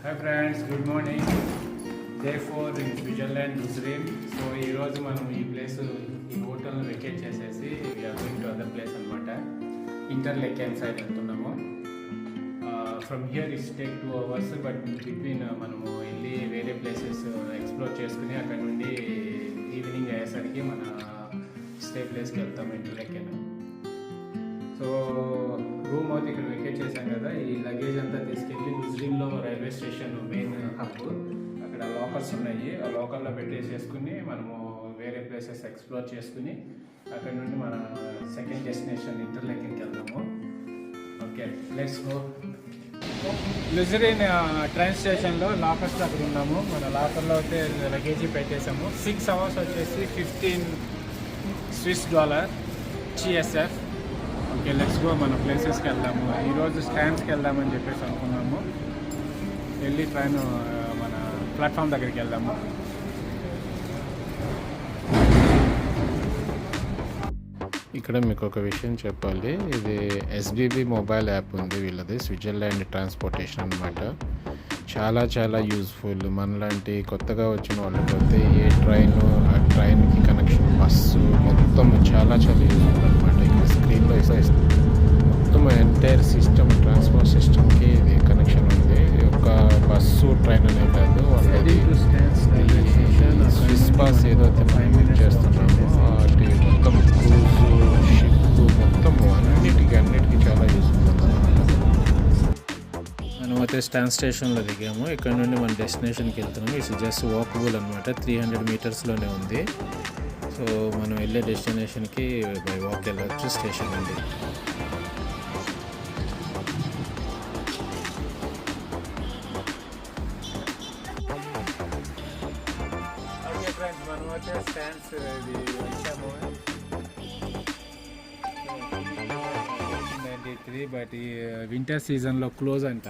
Hi friends, good morning. Day 4 in Switzerland Lucerne. So ఈరోజు మనం ఈ ప్లేస్ ఈ హోటల్ని వెకేట్ చేసేసి we are going to other place అనమాట. ఇంటర్లేకెన్ సైడ్ వెళ్తున్నాము. From here it's take 2 hours, but between మనము వెళ్ళి వేరే ప్లేసెస్ ఎక్స్ప్లోర్ చేసుకుని అక్కడ నుండి ఈవినింగ్ అయ్యేసరికి మన స్టే ప్లేస్కి వెళ్తాము ఇంటర్లేకెన్. సో రూమ్ అయితే ఇక్కడ వెకేట్ చేశాం కదా, ఈ లగేజ్ అంతా తీసుకెళ్ళి లుజ్రిన్లో రైల్వే స్టేషన్ మెయిన్ హబ్, అక్కడ లోకల్స్ ఉన్నాయి. ఆ లోకల్లో పెట్టేసేసుకుని మనము వేరే ప్లేసెస్ ఎక్స్ప్లోర్ చేసుకుని అక్కడ నుండి మన సెకండ్ డెస్టినేషన్ ఇంటర్లేకెన్కి వెళ్దాము. Okay, let's go. Lucerne train స్టేషన్లో లాకర్స్ అక్కడ ఉన్నాము. మన లాకర్లో అయితే లగేజీ పెట్టేసాము. 6 hours వచ్చేసి $15 GSF. Okay, let's go. మన ప్లేసెస్కి వెళ్దాము. ఈరోజు స్టాండ్స్కి వెళ్దామని చెప్పేసి అనుకున్నాము. వెళ్ళి ట్రైన్ మన ప్లాట్ఫామ్ దగ్గరికి వెళ్దాము. ఇక్కడ మీకు ఒక విషయం చెప్పాలి. ఇది ఎస్బీబీ మొబైల్ యాప్ ఉంది వీళ్ళది, స్విట్జర్లాండ్ ట్రాన్స్పోర్టేషన్ అనమాట. చాలా చాలా యూజ్ఫుల్. మనలాంటి కొత్తగా వచ్చిన వాళ్ళకైతే ఏ ఆ ట్రైన్కి కనెక్షన్, బస్సు మొత్తం చాలా చాలా యూజ్ఫుల్ అనమాట. ఇక్కడ స్క్రీన్లో మొత్తం ఎంటైర్ సిస్టమ్, ట్రాన్స్పోర్ట్ సిస్టమ్కి ఇది కనెక్షన్ ఉంది. ఒక బస్సు ట్రైన్ అనే కాదు, వాళ్ళది స్విస్ పాస్ ఏదైతే మనం యూజ్ చేస్తున్నామో అది మొత్తం క్రూజు, షిప్ మొత్తం అన్నిటికీ చాలా యూజ్ఫుల్ అనమాట. మనమైతే స్టాండ్ స్టేషన్లో దిగాము. ఇక్కడ నుండి మన డెస్టినేషన్కి వెళ్తున్నాము. ఇట్స్ జస్ట్ వాకబుల్ అనమాట. 300 మీటర్స్లోనే ఉంది. సో మనం వెళ్ళే డెస్టినేషన్కి బై వాక్ వెళ్ళవచ్చు స్టేషన్ నుండి. ఓకే ఫ్రెండ్స్, మనం వచ్చే స్టాండ్స్ ఇది వచ్చాము 93, బట్ ఈ వింటర్ సీజన్లో క్లోజ్ అంట.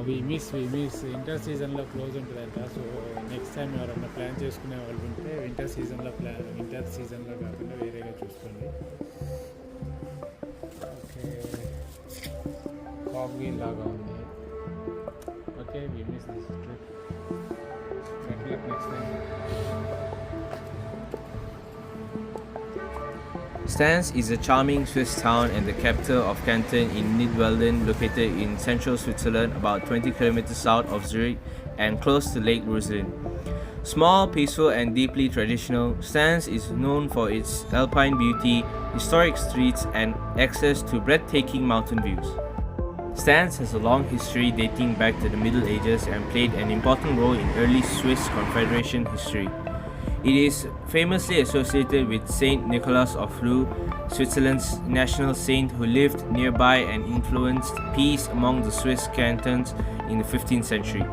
వి మిస్ వింటర్ సీజన్లో క్లోజ్ ఉంటుందంట. సో నెక్స్ట్ టైం ఎవరైనా ప్లాన్ చేసుకునే వాళ్ళు ఉంటే వింటర్ సీజన్లో కాకుండా వేరేగా చూసుకోండి. ఓకే, ఫాగ్ వీల్ లాగా ఉంది. Okay, we miss this trip. Better luck next time. Stans is a charming Swiss town and the capital of canton in Nidwalden, located in central Switzerland, about 20 kilometers south of Zurich and close to Lake Lucerne. Small, peaceful and deeply traditional, Stans is known for its alpine beauty, historic streets and access to breathtaking mountain views. Stans has a long history dating back to the Middle Ages and played an important role in early Swiss Confederation history. It is famously associated with Saint Nicholas of Flue, Switzerland's national saint who lived nearby and influenced peace among the Swiss cantons in the 15th century.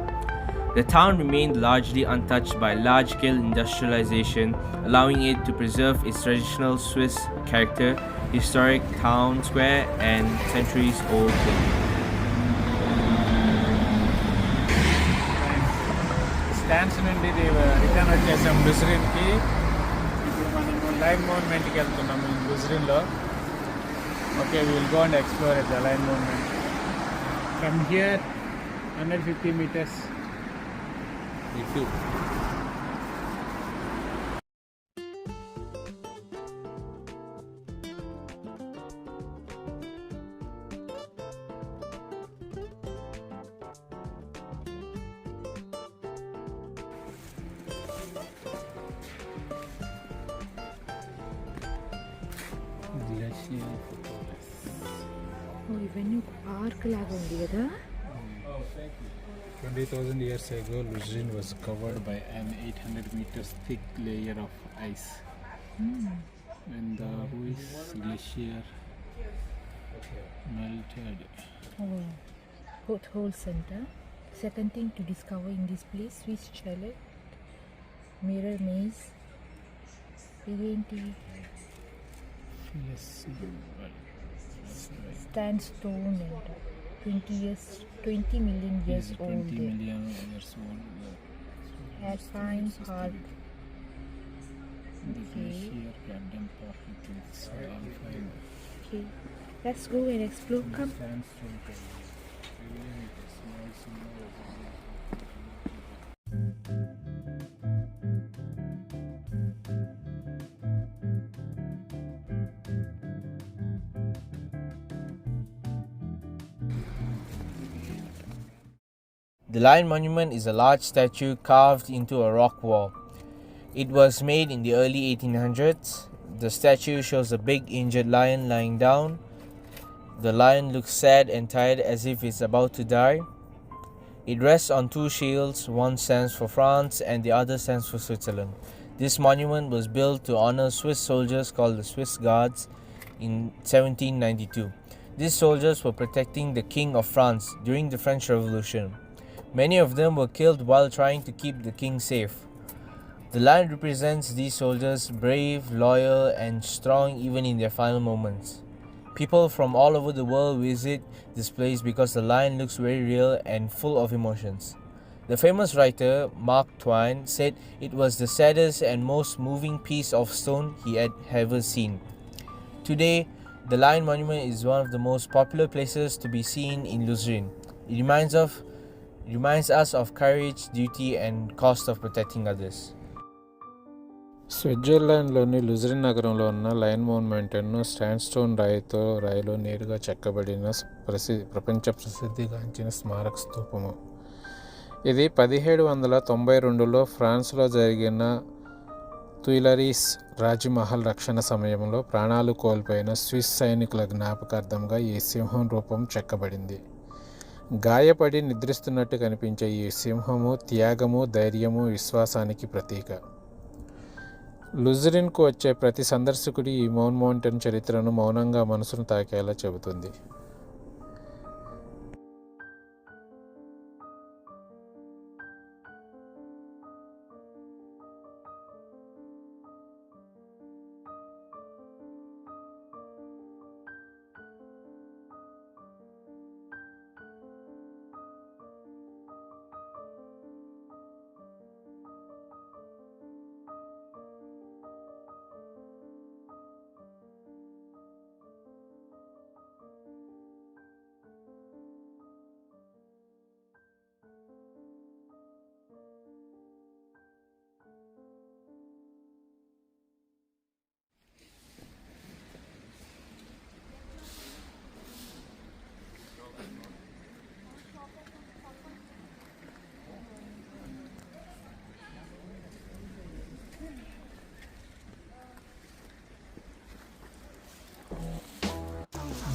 The town remained largely untouched by large-scale industrialization, allowing it to preserve its traditional Swiss character, historic town square and centuries-old building. Stands నుండి return వచ్చేసాం లుజ్రిన్కి. ఇప్పుడు మనము lion మూవ్మెంట్కి వెళ్తున్నాము లుజ్రిన్లో. Okay, will go and explore the lion monument from here 150 meters. ఇవన్నీ ఒక పార్క్ లాగా ఉంది కదా. 20,000 years ago, Luzrin was covered by an 800 meters thick layer of ice. When the Ruiz Glacier melted. Hothole Center. Second thing to discover in this place, Swiss chalet, mirror maze, sandstone and 20 million years old. 20 million years old. Alpine Park. The glacier Camden Park is alpine. Okay, let's go and explore. Come. Sandstone. The Lion Monument is a large statue carved into a rock wall. It was made in the early 1800s. The statue shows a big injured lion lying down. The lion looks sad and tired as if it's about to die. It rests on two shields, one stands for France and the other stands for Switzerland. This monument was built to honor Swiss soldiers called the Swiss Guards in 1792. These soldiers were protecting the King of France during the French Revolution. Many of them were killed while trying to keep the king safe. The lion represents these soldiers, brave, loyal, and strong even in their final moments. People from all over the world visit this place because the lion looks very real and full of emotions. The famous writer Mark Twain said it was the saddest and most moving piece of stone he had ever seen. Today, the Lion Monument is one of the most popular places to be seen in Luzern. It reminds us of courage, duty, and cost of protecting others. స్విట్జర్లాండ్లోని లుజరిన్ నగరంలో ఉన్న lion మౌంటైన్ను శాండ్స్టోన్ రాయిలో నేరుగా చెక్కబడిన ప్రపంచ ప్రసిద్ధిగాంచిన స్మారక స్తూపము. ఇది 1792లో ఫ్రాన్స్లో జరిగిన తుయిలరీస్ రాజ్మహల్ రక్షణ సమయంలో ప్రాణాలు కోల్పోయిన స్విస్ సైనికుల జ్ఞాపకార్థంగా ఈ సింహం రూపం చెక్కబడింది. గాయపడి నిద్రిస్తున్నట్టు కనిపించే ఈ సింహము త్యాగము, ధైర్యము, విశ్వాసానికి ప్రతీక. లుజరిన్కు వచ్చే ప్రతి సందర్శకుడి ఈ మౌంటైన్ చరిత్రను మౌనంగా మనసును తాకేలా చెబుతుంది.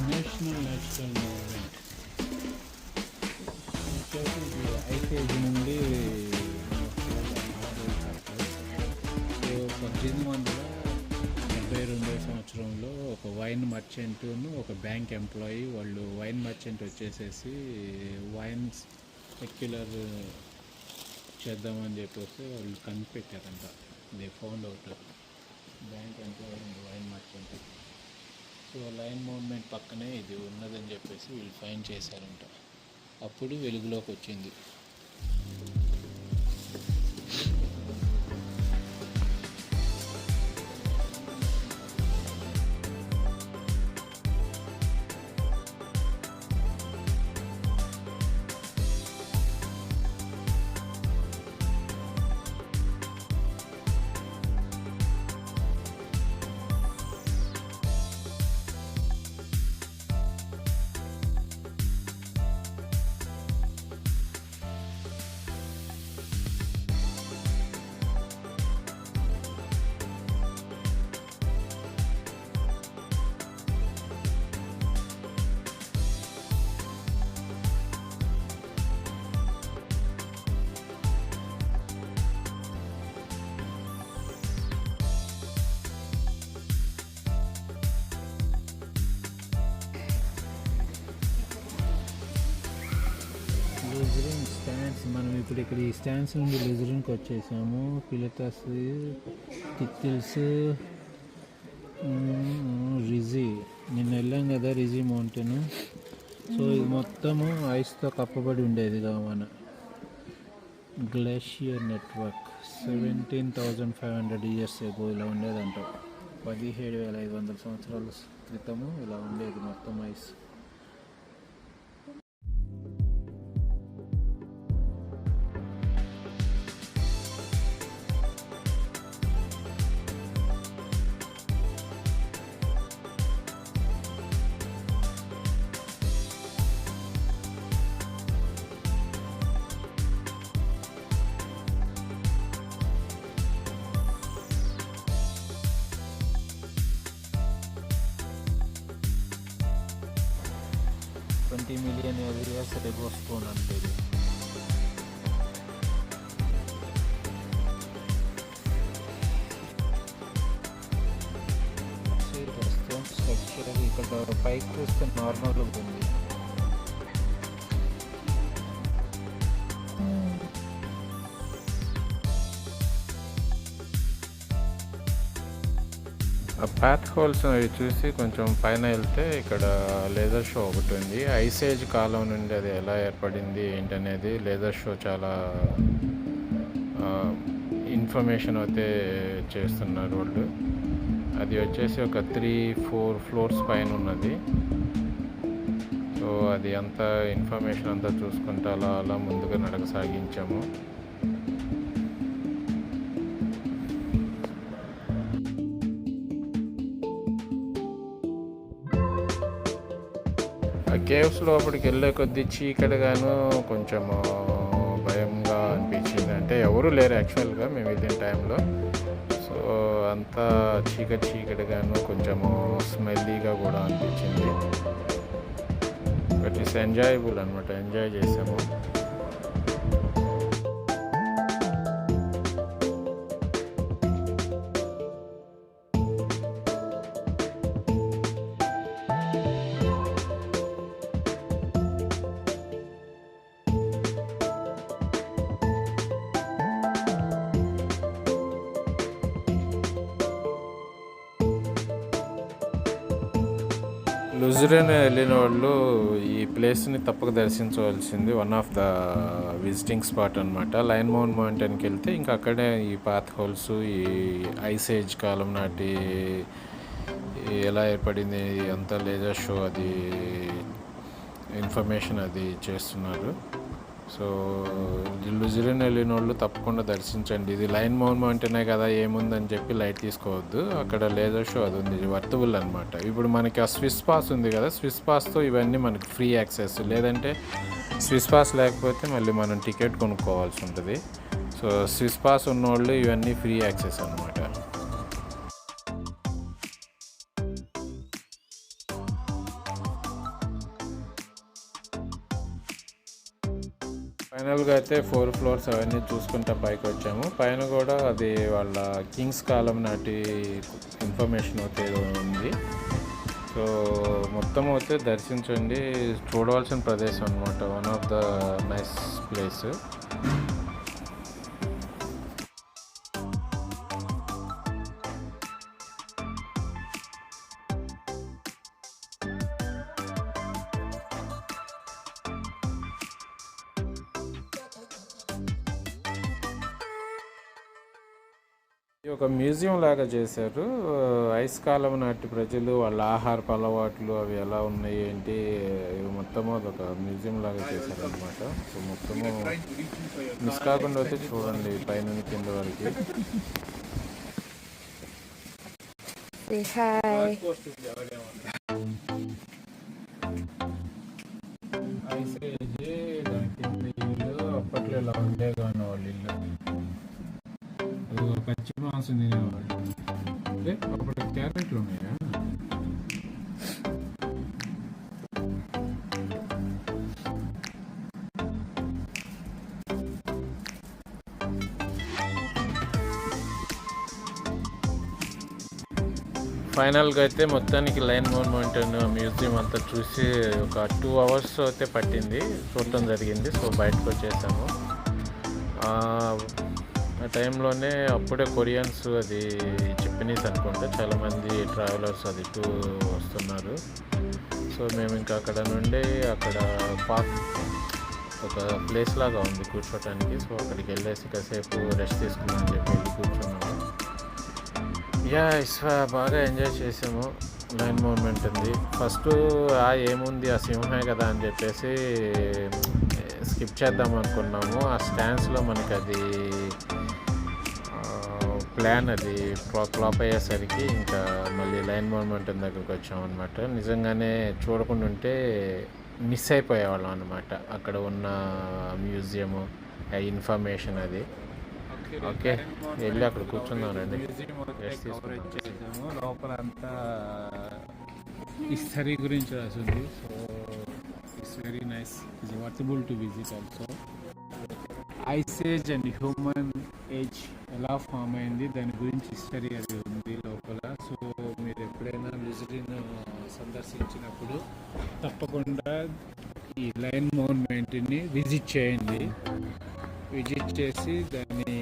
నేషనల్ నేచురల్ మూవ్మెంట్ ఐకేజీ నుండి 1872 సంవత్సరంలో ఒక వైన్ మర్చెంట్ను ఒక బ్యాంక్ ఎంప్లాయీ వాళ్ళు వైన్ మర్చెంట్ వచ్చేసేసి వైన్స్ సెక్యులర్ చేద్దామని చెప్పేసి వాళ్ళు కనిపెట్టారంట. They found out bank employee wine merchant. So lion mountain పక్కనే ఇది ఉన్నదని చెప్పేసి వీళ్ళు ఫైండ్ చేశారంట. అప్పుడు వెలుగులోకి వచ్చింది. లుజరిన్ స్టాండ్స్, మనం ఇప్పుడు ఇక్కడ ఈ స్టాండ్స్ నుండి లుజరిన్కి వచ్చేసాము. పిలటస్, టిటిల్స్, రిజీ, నిన్న వెళ్ళాం కదా రిజీ మౌంటైన్. సో ఇది మొత్తము ఐస్తో కప్పబడి ఉండేది మన గ్లేషియర్ నెట్వర్క్. 17,500 years ago ఇలా ఉండేదంట. 17,500 సంవత్సరాల క్రితము ఇలా ఉండేది మొత్తం ice. 20 million years ago stone అంటే ఇది. స్టోన్ స్ట్రక్చర్ ఇక్కడ పైకి చూస్తే నార్మల్గా ఉంది. ఆ పాత్ హోల్స్ అవి చూసి కొంచెం పైన వెళ్తే ఇక్కడ లేజర్ షో ఒకటి ఉంది. ఐస్ ఏజ్ కాలం నుండి అది ఎలా ఏర్పడింది ఏంటనేది లేజర్ షో చాలా ఇన్ఫర్మేషన్ అయితే చేస్తున్నారు వాళ్ళు. అది వచ్చేసి ఒక 3-4 ఫ్లోర్స్ పైన ఉన్నది. సో అది అంతా ఇన్ఫర్మేషన్ అంతా చూసుకుంటూ అలా అలా ముందుగా నడక సాగించాము. ఆ కేవ్స్ లోపలికి వెళ్ళే కొద్దీ చీకటిగాను కొంచెము భయంగా అనిపించింది. అంటే ఎవరు లేరు యాక్చువల్గా మేము వెళ్ళిన టైంలో. సో అంతా చీకటిగాను కొంచెము స్మెల్లీగా కూడా అనిపించింది. బట్ ఇట్స్ ఎంజాయబుల్ అనమాట, ఎంజాయ్ చేసాము. లుజరన్ వెళ్ళిన వాళ్ళు ఈ ప్లేస్ని తప్పక దర్శించవలసింది. One of the visiting spot అనమాట. లైన్ మౌంటైన్కి వెళ్తే ఇంకా అక్కడే ఈ పాత్ హోల్స్, ఈ ఐస్ ఏజ్ కాలం నాటి ఎలా ఏర్పడింది అంతా లేజర్ షో అది ఇన్ఫర్మేషన్ అది చేస్తున్నారు. సో లుజరన్ వెళ్ళిన వాళ్ళు తప్పకుండా దర్శించండి. ఇది లైన్ మౌంటైనే కదా ఏముందని చెప్పి లైట్ తీసుకోవద్దు. అక్కడ లేజర్ షో అది ఉంది, వర్తబుల్ అనమాట. ఇప్పుడు మనకి ఆ స్విస్ పాస్ ఉంది కదా, స్విస్ పాస్తో ఇవన్నీ మనకి ఫ్రీ యాక్సెస్. లేదంటే స్విస్ పాస్ లేకపోతే మళ్ళీ మనం టికెట్ కొనుక్కోవాల్సి ఉంటుంది. సో స్విస్ పాస్ ఉన్నవాళ్ళు ఇవన్నీ ఫ్రీ యాక్సెస్ అనమాట. ఫైనల్గా అయితే 4 ఫ్లోర్స్ అవన్నీ చూసుకుంటా పైకి వచ్చాము. పైన కూడా అది వాళ్ళ కింగ్స్ కాలం నాటి ఇన్ఫర్మేషన్ అయితే ఉంది. సో మొత్తం అయితే దర్శించండి, చూడవలసిన ప్రదేశం అనమాట. One of the nice place. ఒక మ్యూజియం లాగా చేశారు. ఐస్ కాలం నాటి ప్రజలు వాళ్ళ ఆహారపు అలవాట్లు అవి ఎలా ఉన్నాయి ఏంటి మొత్తము అదొక మ్యూజియం లాగా చేశారు అనమాట. సో మొత్తము మిస్ కాకుండా అయితే చూడండి పైన కింద వరకు. ఐస్ ఏజ్ దాని కింద ఇల్లు అప్పట్లో ఇలా ఉండే కానీ వాళ్ళ ఇల్లు పచ్చి మాంసం తినేవాళ్ళు. అంటే అప్పుడు క్యారెట్లు ఉన్నాయా? ఫైనల్గా అయితే మొత్తానికి లైన్ మౌంటైన్ మ్యూజియం అంతా చూసి ఒక 2 hours అయితే పట్టింది, చూడటం జరిగింది. సో బయటకు వచ్చేసాము. ఆ టైంలోనే అప్పుడే కొరియన్స్ అది జపనీస్ అనుకుంటే చాలామంది ట్రావెలర్స్ అది ఇటు వస్తున్నారు. సో మేము ఇంకా అక్కడ నుండి అక్కడ పార్క్ ఒక ప్లేస్ లాగా ఉంది కూర్చోటానికి. సో అక్కడికి వెళ్ళేసి కాసేపు రెస్ట్ తీసుకుందామని చెప్పి వెళ్ళి కూర్చున్నాము. బాగా ఎంజాయ్ చేసాము. లైన్ మూమెంట్ ఉంది. ఫస్ట్ ఏముంది ఆ సింహమే కదా అని చెప్పేసి స్కిప్ చేద్దాం అనుకున్నాము. ఆ స్టాండ్స్లో మనకి అది ప్లాన్ అది ఫ్లాప్ అయ్యేసరికి ఇంకా మళ్ళీ లైన్ మౌంటైన్ దగ్గరికి వచ్చాం అనమాట. నిజంగానే చూడకుండా ఉంటే మిస్ అయిపోయేవాళ్ళం అనమాట అక్కడ ఉన్న మ్యూజియము, ఇన్ఫర్మేషన్ అది. ఓకే వెళ్ళి అక్కడ కూర్చున్నాం రండి. లోపల అంతా హిస్టరీ గురించి రాసింది. So very nice. It's worthable to visit also. Ice age and human age ఎలా ఫామ్ అయింది దాని గురించి హిస్టరీ అది ఉంది లోపల. సో మీరు ఎప్పుడైనా లుజరిన్ సందర్శించినప్పుడు తప్పకుండా ఈ లయన్ మౌన్మెంట్ని విజిట్ చేయండి. విజిట్ చేసి దాని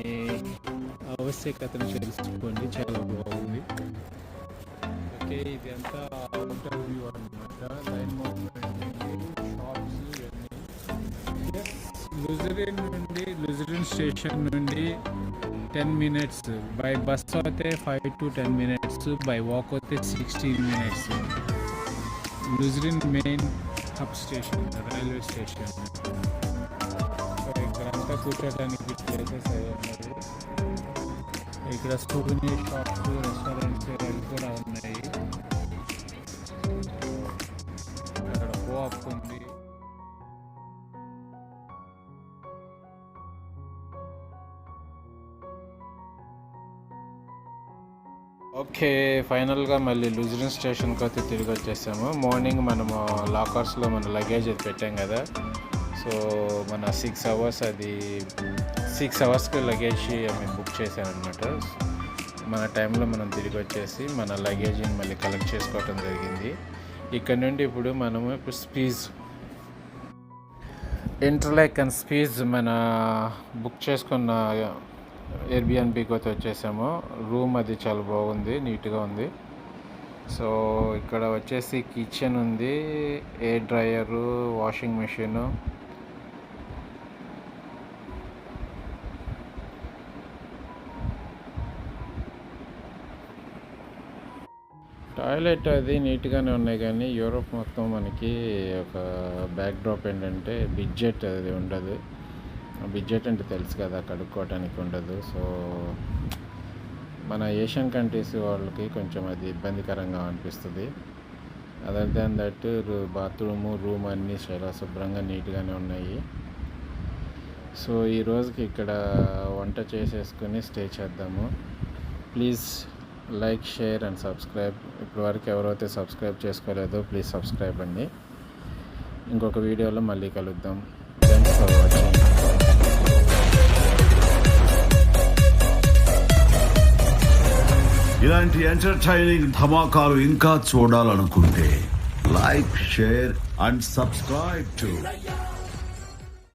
ఆవశ్యకతను తెలుసుకోండి, చాలా బాగుంది. ఓకే, ఇది అంతా అవుటర్ వ్యూ అనమాట. లయన్ మౌన్మెంట్ షాప్స్ ఇవన్నీ. లుజరిన్ స్టేషన్ నుండి 10 minutes, బై బస్ అయితే 5 to 10 minutes, బై వాక్ అయితే 16 minutes. Lucerne main hub station, railway station. So ఇక్కడంతా కూర్చోడానికి ప్లేసెస్ అవి ఉన్నాయి. ఇక్కడ సూవెనీర్ షాప్స్, రెస్టారెంట్స్ అవి కూడా ఉన్నాయి. అక్కడ కోఆప్ ఉంది. ఓకే, ఫైనల్గా మళ్ళీ లుజరిన్ స్టేషన్కి అయితే తిరిగి వచ్చేసాము. మార్నింగ్ మనము లాకర్స్లో మన లగేజ్ అది పెట్టాం కదా. సో మన 6 అవర్స్కి లగేజ్ మేము బుక్ చేసాం అనమాట. మన టైంలో మనం తిరిగి వచ్చేసి మన లగేజ్ని మళ్ళీ కలెక్ట్ చేసుకోవటం జరిగింది. ఇక్కడ నుండి ఇప్పుడు మనము స్పీజ్ ఇంటర్లేక్ అండ్ స్పీజ్ మన బుక్ చేసుకున్న ఎయిర్బిఎన్బికి అయితే వచ్చేసాము. రూమ్ అది చాలా బాగుంది, నీట్గా ఉంది. సో ఇక్కడ వచ్చేసి కిచెన్ ఉంది, air dryer, washing machine, toilet అది నీట్గానే ఉన్నాయి. కానీ యూరోప్ మొత్తం మనకి ఒక బ్యాక్ డ్రాప్ ఏంటంటే బడ్జెట్ అది ఉండదు. బడ్జెట్ అంటే తెలుసు కదా, కడుక్కోవడానికి ఉండదు. సో మన ఏషియన్ కంట్రీస్ వాళ్ళకి కొంచెం అది ఇబ్బందికరంగా అనిపిస్తుంది. Other than that bathroom, room అన్నీ చాలా శుభ్రంగా నీట్గానే ఉన్నాయి. సో ఈ రోజుకి ఇక్కడ వంట చేసేసుకుని స్టే చేద్దాము. Please like, share and subscribe. ఇప్పటివరకు ఎవరైతే సబ్స్క్రైబ్ చేసుకోలేదో ప్లీజ్ సబ్స్క్రైబ్ అండి. ఇంకొక వీడియోలో మళ్ళీ కలుద్దాం. Thanks for watching. ఇలాంటి ఎంటర్టైనింగ్ ధమాకాలు ఇంకా చూడాలనుకుంటే like, share and subscribe to